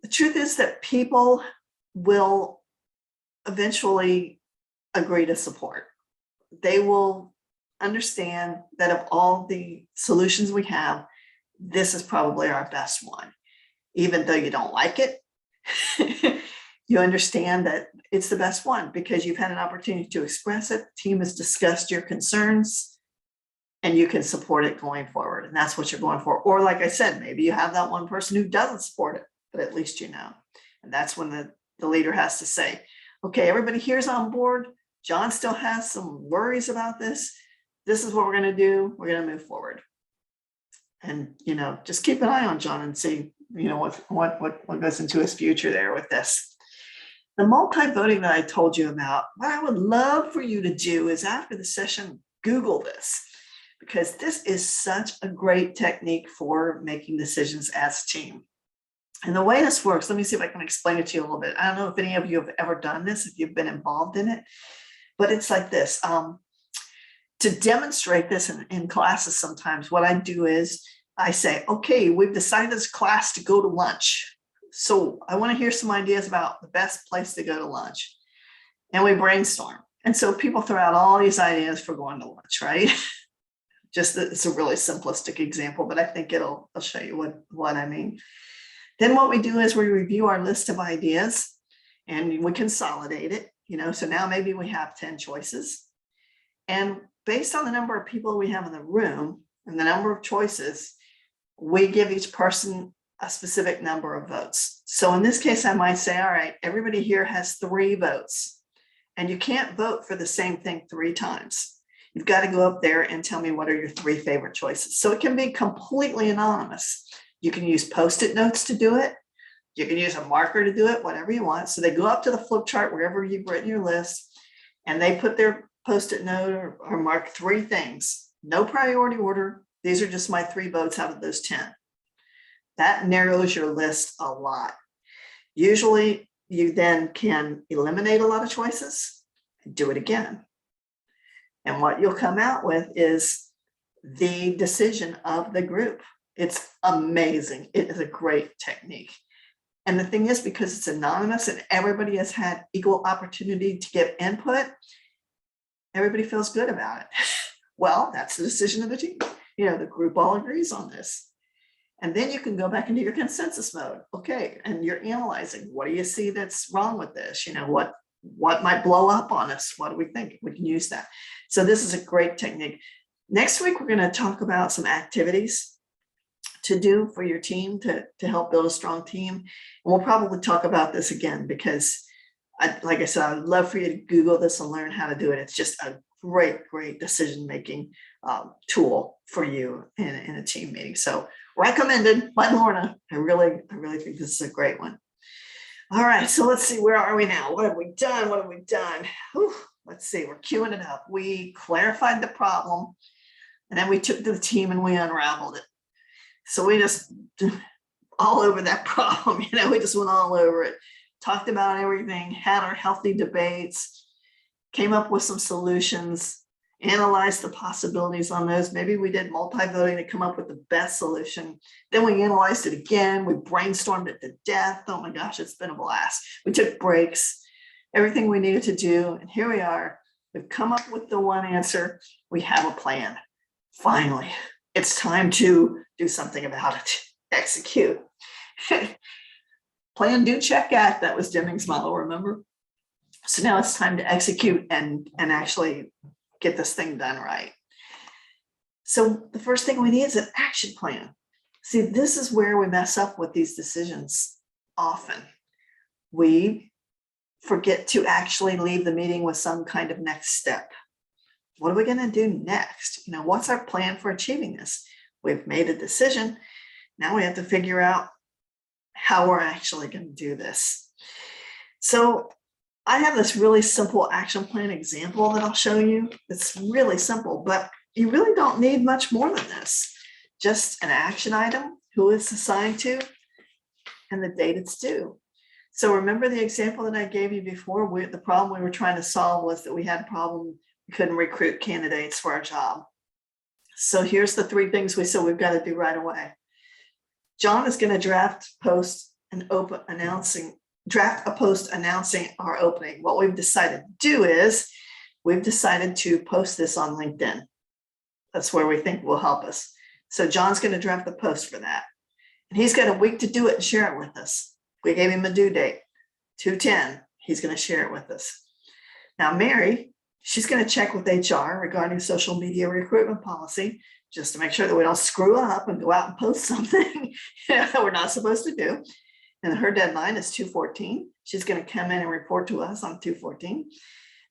The truth is that people will eventually agree to support. They will understand that of all the solutions we have, this is probably our best one. Even though you don't like it, you understand that it's the best one because you've had an opportunity to express it. The team has discussed your concerns, and you can support it going forward. And that's what you're going for. Or like I said, maybe you have that one person who doesn't support it, but at least you know. And that's when the leader has to say, okay, everybody here's on board. John still has some worries about this. This is what we're going to do. We're going to move forward. And, just keep an eye on John and see, what goes into his future there with this. The multi-voting that I told you about, what I would love for you to do is after the session, Google this, because this is such a great technique for making decisions as a team. And the way this works, let me see if I can explain it to you a little bit. I don't know if any of you have ever done this, if you've been involved in it, but it's like this. To demonstrate this in classes, sometimes what I do is I say, okay, we've decided as a class to go to lunch. So I want to hear some ideas about the best place to go to lunch. And we brainstorm. And so people throw out all these ideas for going to lunch, right? Just it's a really simplistic example, but I think I'll show you what I mean. Then what we do is we review our list of ideas and we consolidate it, so now maybe we have 10 choices. And based on the number of people we have in the room and the number of choices, we give each person a specific number of votes. So in this case, I might say, all right, everybody here has 3 votes, and you can't vote for the same thing 3 times. You've got to go up there and tell me what are your 3 favorite choices. So it can be completely anonymous. You can use Post-it notes to do it. You can use a marker to do it, whatever you want. So they go up to the flip chart, wherever you've written your list, and they put their Post-it note or mark 3 things. No priority order. These are just my 3 votes out of those 10. That narrows your list a lot. Usually you then can eliminate a lot of choices and do it again. And what you'll come out with is the decision of the group. It's amazing. It is a great technique. And the thing is, because it's anonymous and everybody has had equal opportunity to give input, everybody feels good about it. Well, that's the decision of the team. The group all agrees on this. And then you can go back into your consensus mode. Okay, and you're analyzing, what do you see that's wrong with this? What might blow up on us? What do we think? We can use that. So this is a great technique. Next week, we're going to talk about some activities to do for your team to help build a strong team. And we'll probably talk about this again because, like I said, I would love for you to Google this and learn how to do it. It's just a great decision-making tool for you in a team meeting. So recommended by Lorna. I really think this is a great one. All right, so let's see, where are we now? What have we done? Whew, let's see, we're queuing it up. We clarified the problem, and then we took to the team and we unraveled it. So we just all over that problem, we just went all over it, talked about everything, had our healthy debates, came up with some solutions, analyzed the possibilities on those. Maybe we did multi-voting to come up with the best solution. Then we analyzed it again. We brainstormed it to death. Oh my gosh, it's been a blast. We took breaks, everything we needed to do. And here we are. We've come up with the one answer. We have a plan. Finally, it's time to do something about it. Execute. Plan, do, check, act. That was Deming's model, remember? So now it's time to execute and actually get this thing done right. So the first thing we need is an action plan. See, this is where we mess up with these decisions often. We forget to actually leave the meeting with some kind of next step. What are we going to do next? What's our plan for achieving this? We've made a decision. Now we have to figure out how we're actually going to do this. So I have this really simple action plan example that I'll show you. It's really simple, but you really don't need much more than this. Just an action item, who it's assigned to, and the date it's due. So remember the example that I gave you before? The problem we were trying to solve was that we had a problem. We couldn't recruit candidates for our job. So here's the 3 things we said we've got to do right away. John is going to draft a post announcing our opening. What we've decided to do is we've decided to post this on LinkedIn. That's where we think will help us. So John's going to draft the post for that. And he's got a week to do it and share it with us. We gave him a due date, 2/10. He's going to share it with us. Now, Mary, she's going to check with HR regarding social media recruitment policy, just to make sure that we don't screw up and go out and post something that we're not supposed to do. And her deadline is 2/14. She's going to come in and report to us on 2/14.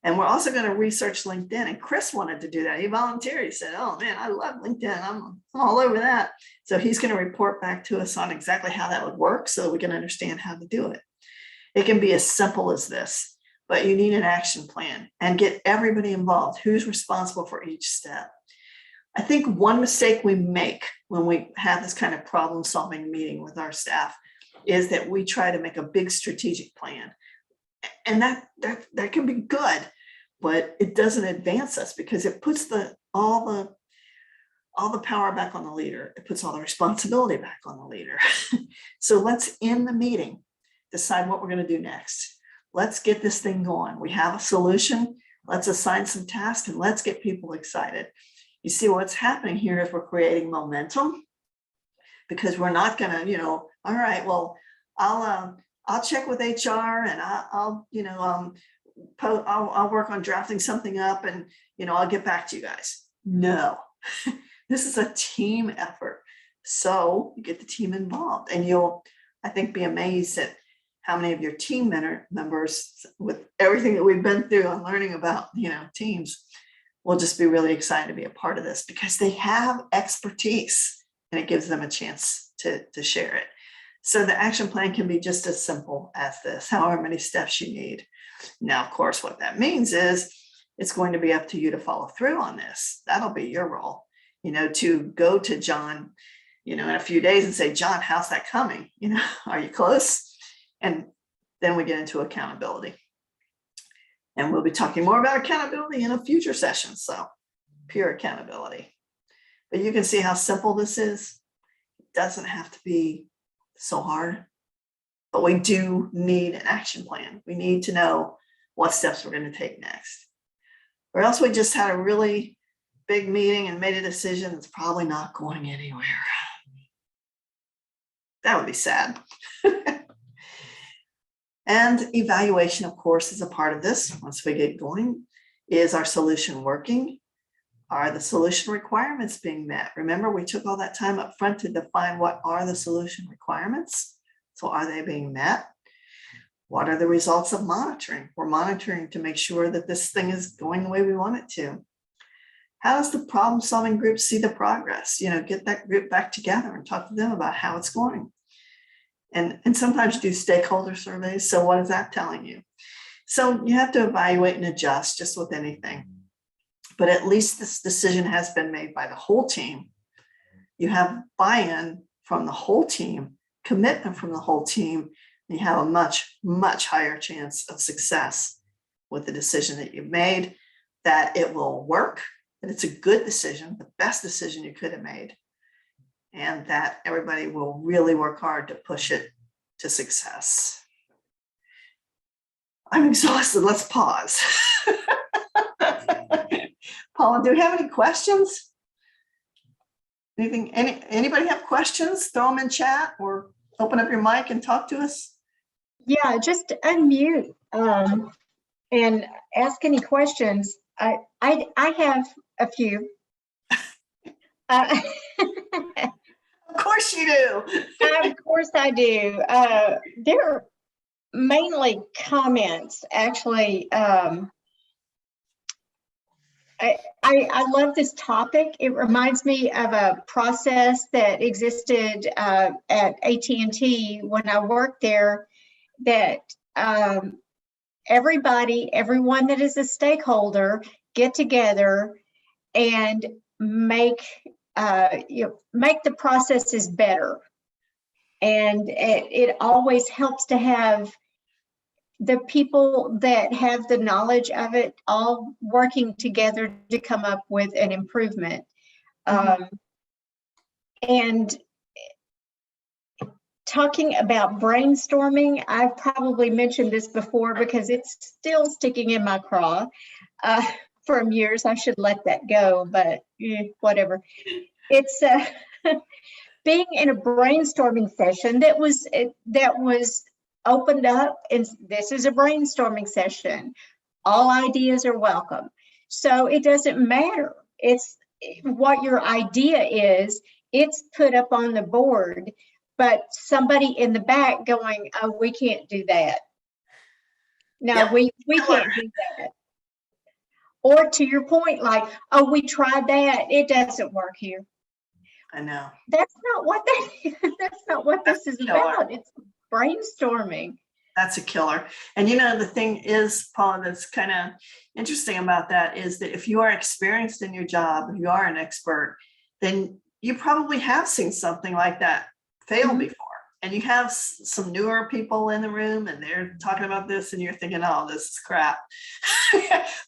And we're also going to research LinkedIn. And Chris wanted to do that. He volunteered. He said, oh man, I love LinkedIn. I'm all over that. So he's going to report back to us on exactly how that would work so we can understand how to do it. It can be as simple as this. but you need an action plan and get everybody involved. Who's responsible for each step? I think one mistake we make when we have this kind of problem-solving meeting with our staff is that we try to make a big strategic plan. And that can be good, but it doesn't advance us because it puts all the power back on the leader. It puts all the responsibility back on the leader. So let's, in the meeting, decide what we're going to do next. Let's get this thing going. We have a solution. Let's assign some tasks and let's get people excited. You see what's happening here is we're creating momentum, because we're not going to, all right, well, I'll check with HR and I'll work on drafting something up and, I'll get back to you guys. No, this is a team effort. So you get the team involved, and you'll, I think, be amazed at how many of your team members, with everything that we've been through and learning about, teams, will just be really excited to be a part of this because they have expertise and it gives them a chance to share it. So the action plan can be just as simple as this, however many steps you need. Now, of course, what that means is it's going to be up to you to follow through on this. That'll be your role, to go to John, in a few days and say, John, how's that coming? Are you close? And then we get into accountability. And we'll be talking more about accountability in a future session. So pure accountability. But you can see how simple this is. It doesn't have to be so hard, but we do need an action plan. We need to know what steps we're going to take next. Or else we just had a really big meeting and made a decision that's probably not going anywhere. That would be sad. And evaluation, of course, is a part of this. Once we get going, is our solution working? Are the solution requirements being met? Remember, we took all that time up front to define what are the solution requirements. So are they being met? What are the results of monitoring? We're monitoring to make sure that this thing is going the way we want it to. How does the problem-solving group see the progress? Get that group back together and talk to them about how it's going. And sometimes do stakeholder surveys. So what is that telling you? So you have to evaluate and adjust, just with anything. But at least this decision has been made by the whole team. You have buy-in from the whole team, commitment from the whole team, and you have a much, much higher chance of success with the decision that you've made, that it will work, that it's a good decision, the best decision you could have made, and that everybody will really work hard to push it to success. I'm exhausted. Let's pause. Paula, do we have any questions? Anything? Anybody have questions? Throw them in chat or open up your mic and talk to us. Yeah, just unmute and ask any questions. I have a few. Of course you do. Of course I do. They're mainly comments, actually. I love this topic. It reminds me of a process that existed at AT&T when I worked there, that everyone that is a stakeholder get together and make the processes better. And it always helps to have the people that have the knowledge of it all working together to come up with an improvement. And talking about brainstorming, I've probably mentioned this before because it's still sticking in my craw from years. I should let that go, but whatever. It's being in a brainstorming session that was opened up, and this is a brainstorming session. All ideas are welcome. So it doesn't matter. It's what your idea is. It's put up on the board, but somebody in the back going, "Oh, we can't do that. No, yeah, we can't do that." Or to your point, like, "Oh, we tried that. It doesn't work here." I know. That's not what this is about. It's brainstorming. That's a killer. And you know, the thing is, Paula, that's kind of interesting about that is that if you are experienced in your job, if you are an expert, then you probably have seen something like that fail before. And you have some newer people in the room and they're talking about this and you're thinking, oh, this is crap.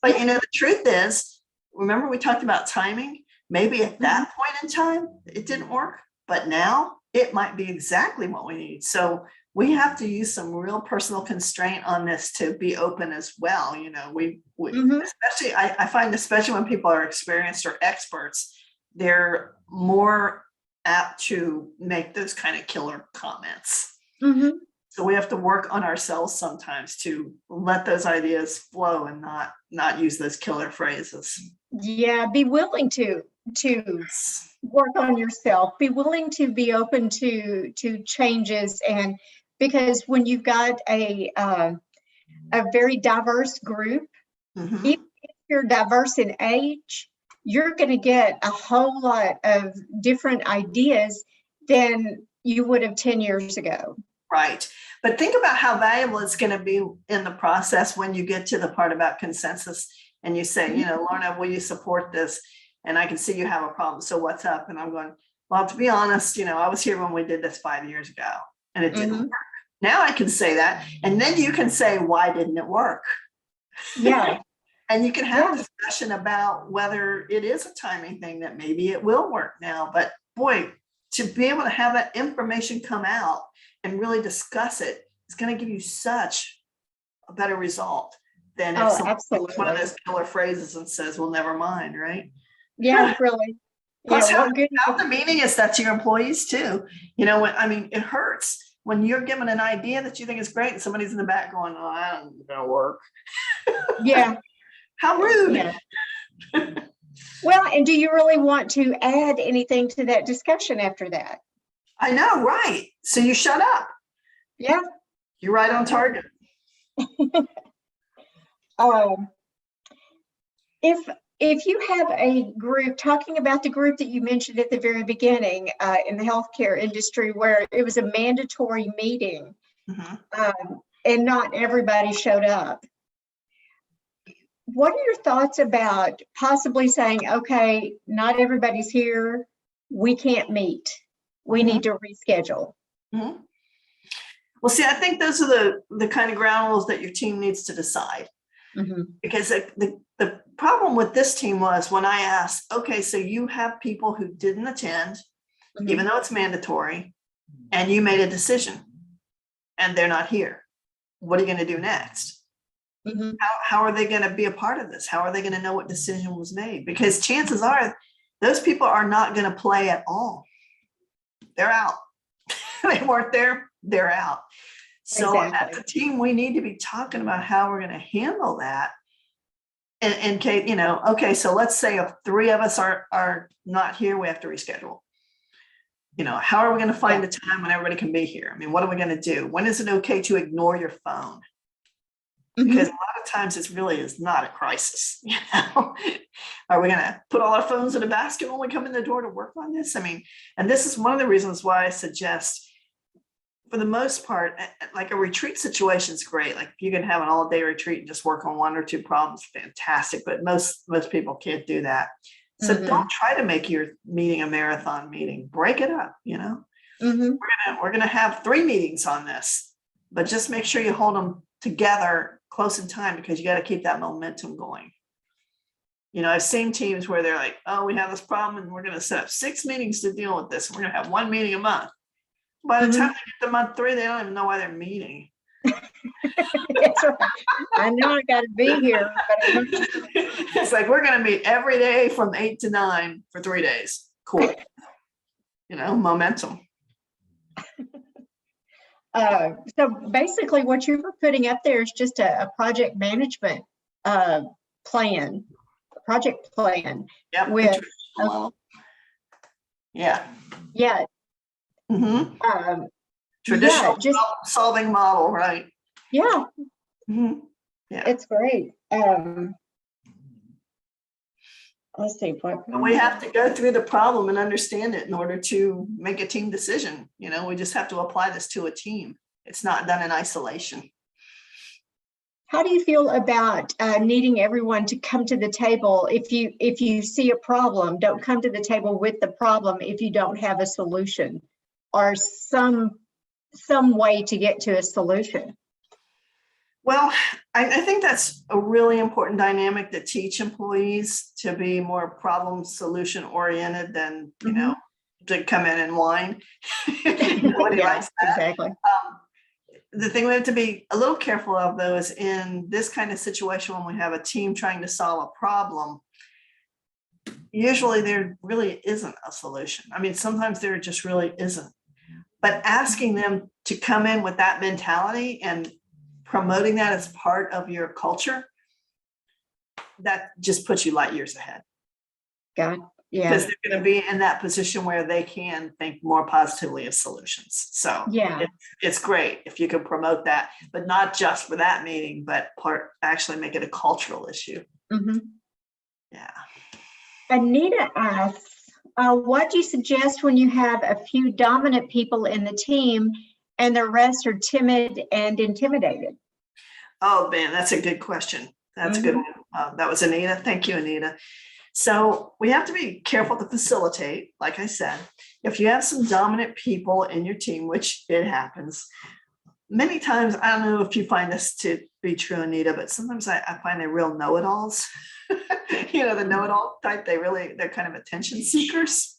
But you know, the truth is, remember we talked about timing? Maybe at that point in time, it didn't work, but now it might be exactly what we need. So we have to use some real personal constraint on this to be open as well. You know, we especially, I find, especially when people are experienced or experts, they're more apt to make those kind of killer comments. So we have to work on ourselves sometimes to let those ideas flow and not use those killer phrases. Yeah, be willing to work on yourself. Be willing to be open to changes, and because when you've got a very diverse group, even if you're diverse in age, you're going to get a whole lot of different ideas than you would have 10 years ago. Right. But think about how valuable it's going to be in the process when you get to the part about consensus and you say, you know, Lorna, will you support this? And I can see you have a problem. So what's up? And I'm going, well, to be honest, you know, I was here when we did this 5 years ago and it didn't work. Now I can say that. And then you can say, why didn't it work? Yeah. And you can have a discussion about whether it is a timing thing, that maybe it will work now. But boy, to be able to have that information come out and really discuss it is going to give you such a better result than if someone picks one of those killer phrases and says, well, never mind, right? Yeah, really. Plus, how demeaning is that to your employees too? You know, I mean, it hurts when you're given an idea that you think is great and somebody's in the back going, oh, I don't think it's going to work. Yeah. How rude. Yeah. Well, and do you really want to add anything to that discussion after that? I know, right. So you shut up. Yeah. You're right on target. If you have a group, talking about the group that you mentioned at the very beginning in the healthcare industry, where it was a mandatory meeting and not everybody showed up, what are your thoughts about possibly saying, okay, not everybody's here, we can't meet, we need to reschedule? Well, see, I think those are the kind of ground rules that your team needs to decide. Because the problem with this team was when I asked, okay, so you have people who didn't attend, even though it's mandatory, and you made a decision and they're not here. What are you going to do next? How are they going to be a part of this? How are they going to know what decision was made? Because chances are those people are not going to play at all. They're out. They weren't there. They're out. So as a team, we need to be talking about how we're going to handle that. In case, you know, okay, so let's say if 3 of us are not here, we have to reschedule. You know, how are we going to find a time when everybody can be here? I mean, what are we going to do? When is it okay to ignore your phone? Because a lot of times it really is not a crisis. You know, are we going to put all our phones in a basket when we come in the door to work on this? I mean, and this is one of the reasons why I suggest, for the most part, like a retreat situation is great. Like you can have an all-day retreat and just work on 1 or 2 problems. Fantastic. But most people can't do that. So don't try to make your meeting a marathon meeting. Break it up. You know, we're gonna have 3 meetings on this, but just make sure you hold them together close in time, because you got to keep that momentum going. You know, I've seen teams where they're like, oh, we have this problem and we're going to set up 6 meetings to deal with this. We're going to have 1 meeting a month. By the time they get to month 3, they don't even know why they're meeting. That's right. I know I got to be here, but I don't. It's like, we're going to meet every day from 8 to 9 for 3 days. Cool. You know, momentum. So basically what you were putting up there is just a project management plan, a project plan. Yep. With yeah. Traditional solving model, right? Yeah. Yeah. It's great. Let's see. But we have to go through the problem and understand it in order to make a team decision. You know, we just have to apply this to a team. It's not done in isolation. how do you feel about needing everyone to come to the table? If you see a problem, don't come to the table with the problem if you don't have a solution or some way to get to a solution. Well, I think that's a really important dynamic to teach employees to be more problem solution oriented than, you know, to come in and whine. Nobody likes that. Exactly. The thing we have to be a little careful of, though, is in this kind of situation when we have a team trying to solve a problem, usually there really isn't a solution. I mean, sometimes there just really isn't. But asking them to come in with that mentality and promoting that as part of your culture, that just puts you light years ahead. God, yeah. Because they're going to be in that position where they can think more positively of solutions. So yeah, it's great if you can promote that, but not just for that meeting, but actually make it a cultural issue. Yeah. Anita asks, what do you suggest when you have a few dominant people in the team and the rest are timid and intimidated? Oh, man, that's a good question. That's a good one. That was Anita. Thank you, Anita. So we have to be careful to facilitate, like I said. If you have some dominant people in your team, which it happens, many times, I don't know if you find this to be true, Anita, but sometimes I find they're real know-it-alls. You know, the know-it-all type, they're kind of attention seekers.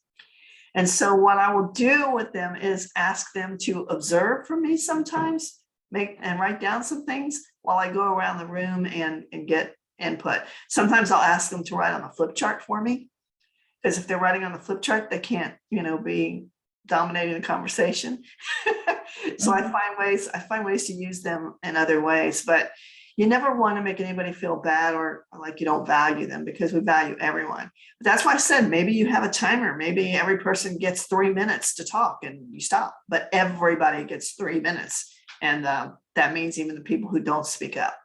And so what I will do with them is ask them to observe from me sometimes, and write down some things while I go around the room and get input. Sometimes I'll ask them to write on a flip chart for me, because if they're writing on the flip chart, they can't, you know, be dominating the conversation. So I find ways to use them in other ways, but you never want to make anybody feel bad or like you don't value them, because we value everyone. But that's why I said, maybe you have a timer, maybe every person gets 3 minutes to talk and you stop, but everybody gets 3 minutes. And that means even the people who don't speak up.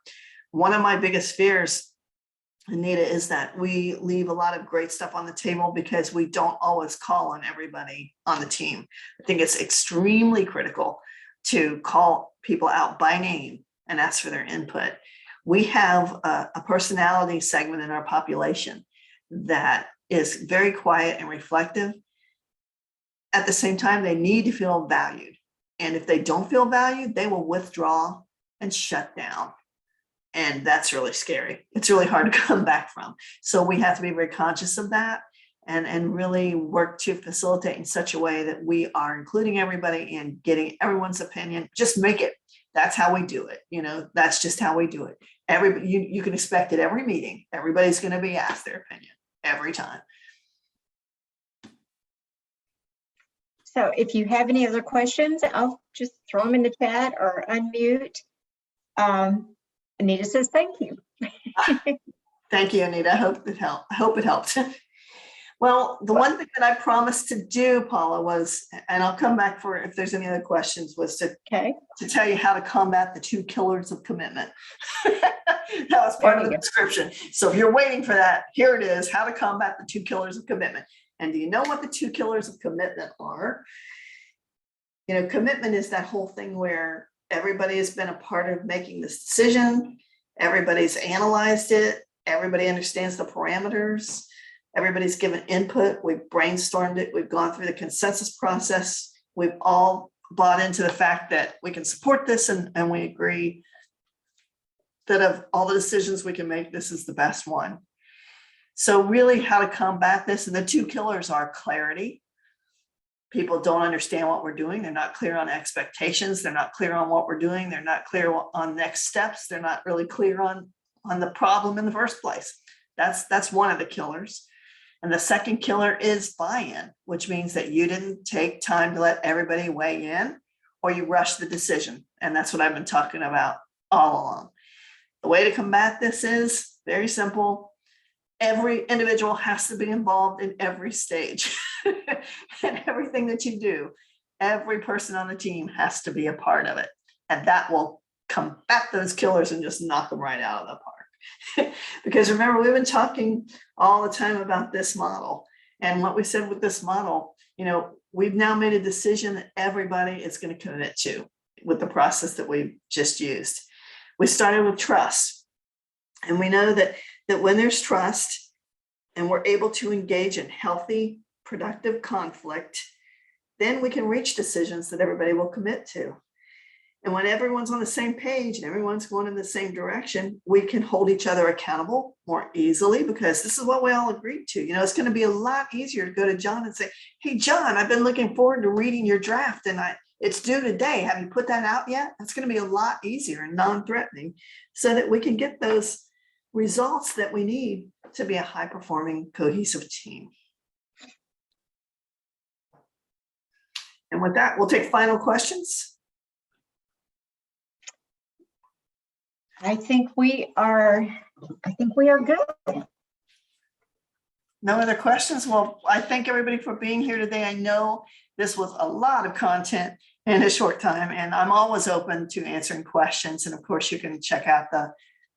One of my biggest fears, Anita, is that we leave a lot of great stuff on the table because we don't always call on everybody on the team. I think it's extremely critical to call people out by name and ask for their input. We have a personality segment in our population that is very quiet and reflective. At the same time, they need to feel valued. And if they don't feel valued, they will withdraw and shut down. And that's really scary. It's really hard to come back from. So we have to be very conscious of that and really work to facilitate in such a way that we are including everybody and getting everyone's opinion. Just make it. That's how we do it. You know, that's just how we do it. You can expect at every meeting, everybody's going to be asked their opinion every time. So if you have any other questions, I'll just throw them in the chat or unmute. Anita says, thank you. Thank you, Anita. I hope it helped. Well, the one thing that I promised to do, Paula, was, and I'll come back for if there's any other questions, was to tell you how to combat the 2 killers of commitment. That was part of the description. So if you're waiting for that, here it is, how to combat the 2 killers of commitment. And do you know what the 2 killers of commitment are? You know, commitment is that whole thing where everybody has been a part of making this decision. Everybody's analyzed it. Everybody understands the parameters. Everybody's given input. We've brainstormed it. We've gone through the consensus process. We've all bought into the fact that we can support this, and we agree that of all the decisions we can make, this is the best one. So really how to combat this, and the 2 killers are clarity. People don't understand what we're doing. They're not clear on expectations. They're not clear on what we're doing. They're not clear on next steps. They're not really clear on the problem in the first place. That's one of the killers. And the second killer is buy-in, which means that you didn't take time to let everybody weigh in, or you rushed the decision. And that's what I've been talking about all along. The way to combat this is very simple. Every individual has to be involved in every stage and everything that you do. Every person on the team has to be a part of it. And that will combat those killers and just knock them right out of the park. Because remember, we've been talking all the time about this model. And what we said with this model, you know, we've now made a decision that everybody is going to commit to with the process that we've just used. We started with trust. And we know that when there's trust and we're able to engage in healthy, productive conflict, then we can reach decisions that everybody will commit to. And when everyone's on the same page and everyone's going in the same direction, we can hold each other accountable more easily because this is what we all agreed to. It's going to be a lot easier to go to John and say, hey, John, I've been looking forward to reading your draft and it's due today. Have you put that out yet? That's going to be a lot easier and non-threatening so that we can get those results that we need to be a high-performing, cohesive team. And with that, we'll take final questions. I think we are good. No other questions? Well, I thank everybody for being here today. I know this was a lot of content in a short time, and I'm always open to answering questions. And of course, you can check out the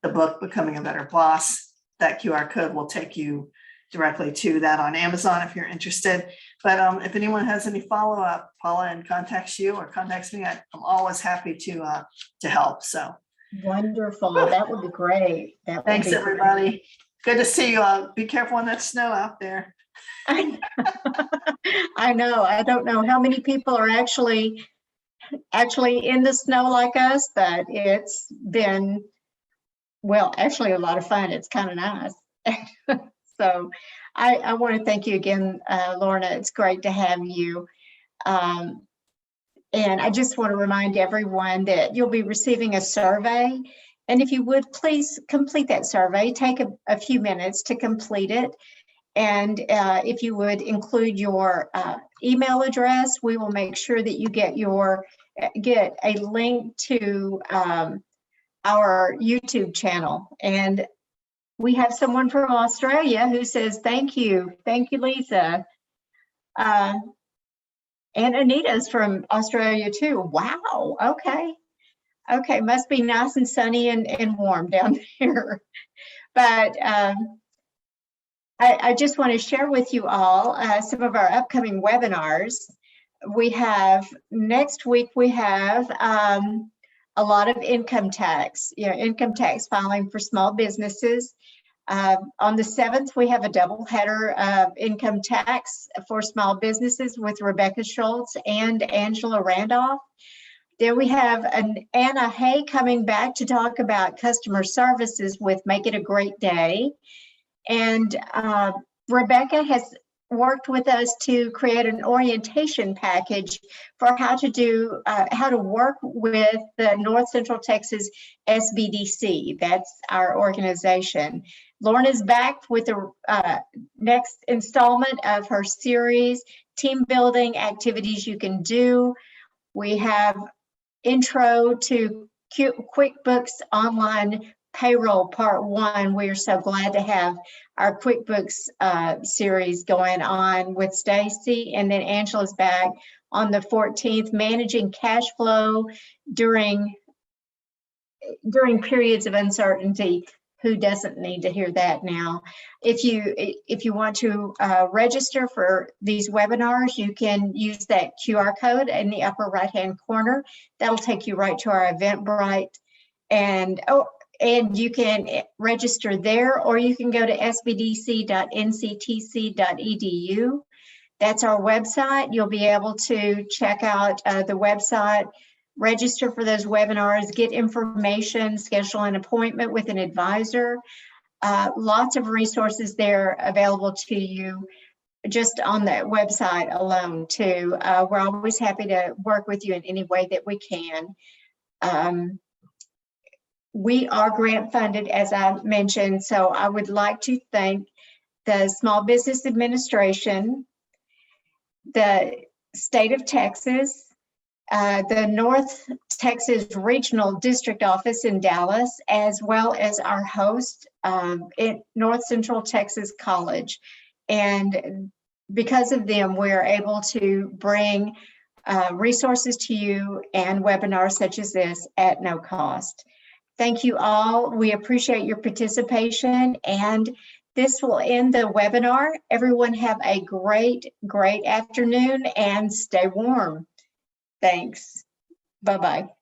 book, Becoming a Better Boss. That QR code will take you directly to that on Amazon if you're interested. But if anyone has any follow-up, Paula, and contacts you or contacts me, I'm always happy to help. So. Wonderful. That would be great. Thanks, everybody. Good to see you all. Be careful on that snow out there. I know. I don't know how many people are actually in the snow like us, but it's been, well, actually a lot of fun. It's kind of nice. So I want to thank you again, Lorna. It's great to have you. And I just want to remind everyone that you'll be receiving a survey. And if you would, please complete that survey. Take a few minutes to complete it. And if you would include your email address, we will make sure that you get a link to our YouTube channel. And we have someone from Australia who says, thank you. Thank you, Lisa. And Anita's from Australia too. Wow. Okay. Must be nice and sunny and warm down there. But I just want to share with you all some of our upcoming webinars. Next week, we have a lot of income tax filing for small businesses. On the 7th, we have a double header of income tax for small businesses with Rebecca Schultz and Angela Randolph. Then we have Anna Hay coming back to talk about customer services with Make It a Great Day. And Rebecca has worked with us to create an orientation package for how to work with the North Central Texas SBDC. That's our organization. Lorna's back with the next installment of her series, Team Building Activities You Can Do. We have Intro to QuickBooks Online Payroll Part 1. We are so glad to have our QuickBooks series going on with Stacy. And then Angela's back on the 14th, Managing Cash Flow during periods of uncertainty. Who doesn't need to hear that now? If you want to register for these webinars, you can use that QR code in the upper right-hand corner. That'll take you right to our Eventbrite. And you can register there, or you can go to sbdc.nctc.edu. That's our website. You'll be able to check out the website, register for those webinars, get information, schedule an appointment with an advisor. Lots of resources there available to you just on that website alone too. We're always happy to work with you in any way that we can. We are grant funded, as I mentioned, so I would like to thank the Small Business Administration, the state of Texas, the North Texas Regional District Office in Dallas, as well as our host at North Central Texas College. And because of them, we're able to bring resources to you and webinars such as this at no cost. Thank you all. We appreciate your participation, and this will end the webinar. Everyone have a great afternoon and stay warm. Thanks. Bye-bye.